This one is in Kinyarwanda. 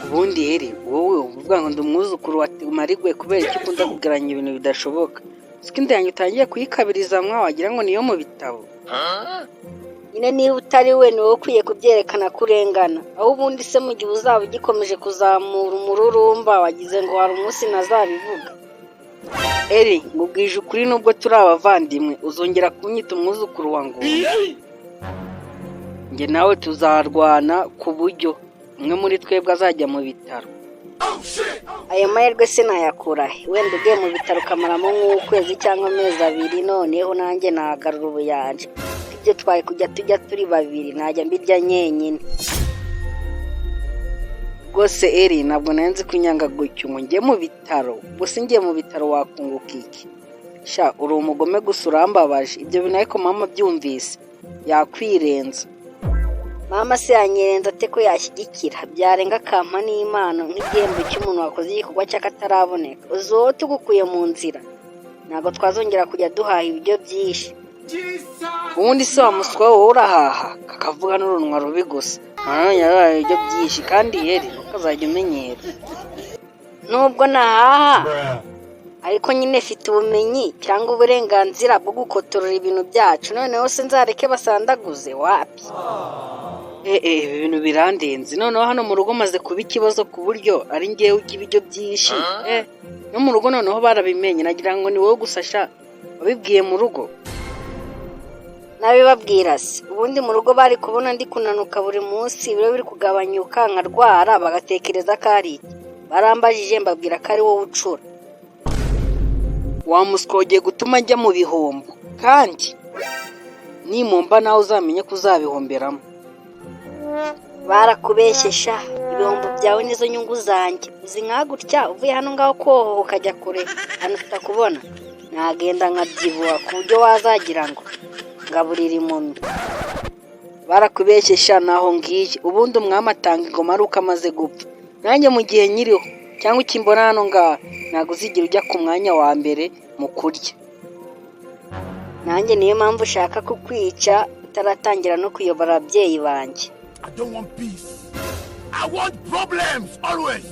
ubundi eri wowe uvuga ngo ndi umwuzukuru wa Marigwe kubera iki ukunda kugeranya ibintu bidashoboka siko inda yanjye utangiye kuyikabiriza mwa wagira ngo niyo mu bitabo nyine niba utari we ni wowe ukwiye kubyerekana kurengana aho ubundi se mu gihe uzaba ugikomeje kuzamura umururumba wagize ngo hari umunsi nazabivuga eri ngubwije ukuri nubwo turi abavandimwe uzongera kunyita umwuzukuru wa ngo njye nawe tuzarwana ku buryo umwe muri twebwe azajya mu bitaro ayo mahirwe sinayakura wenda ugiye mu bitaro ukamaramo nk'ukwezi cyangwa amezi abiri noneho nanjye nahagarura ubuyanja ibyo twaye kujya tujya turi babiri najya mbirya nyenyine rwose eri ntabwo nanzi kunyanga gutyo ngo njye mu bitaro gusa ngiye mu bitaro wakunguka iki sha uri umugome gusa urambabaje ibyo bintu ariko mama byumvise yakwirenza mama se yanyirenza ate ko yashyigikira byarenga akampa n'impano nk'igihembo cy'umuntu wakoze igikorwa cy'akataraboneka uzoba tugukuye mu nzira ntabwo twazongera kujya duhaha ibiryo byinshi ubundi se wa muswa wowe urahaha kakavuga n'urunwa rubi gusa nanone yabaye ibiryo byinshi kandi yeri ukazajya umenyera nubwo nahaha ariko nyine mfite ubumenyi cyangwa uburenganzira bwo gukotorora ibintu byacu noneho se nzareke basandaguze wapi ibi bintu birandenze noneho hano mu rugo maze kuba ikibazo ku buryo ari ngewe ujya ibiryo byinshi no mu rugo noneho barabimenye nagira ngo ni wowe gusa sha wabibwiye mu rugo nabibabwira se ubundi mu rugo bari kubona ndi kunanuka buri munsi ibiro biri kugabanyuka nkarwara bagatekereza ko ari iki barambajije mbabwira ko ari wowe ucura wa muswa ugiye gutuma njya mu bihombo kandi nimumba nawe uzamenye ko uzabihomberamo barakubeshyesha ibihombo byawe nizo nyungu zanjye uzi nkagutya uvuye hano ngaho kohoha ukajya kure hano tutakubona nagenda nkabyibuha ku buryo wazagira ngo ngaburira impumyi barakubeshyesha naho ngiye ubundi umwami atanga ingoma ari uko amaze gupfa nanjye mu gihe nyiriho cyangwa ukimbona hano ngaha ntabwo uzigira ujya ku mwanya wa mbere mu kurya nanjye niyo mpamvu ushaka kukwica utaratangira no kuyobora ababyeyi banjye I don't want peace. I want problems always.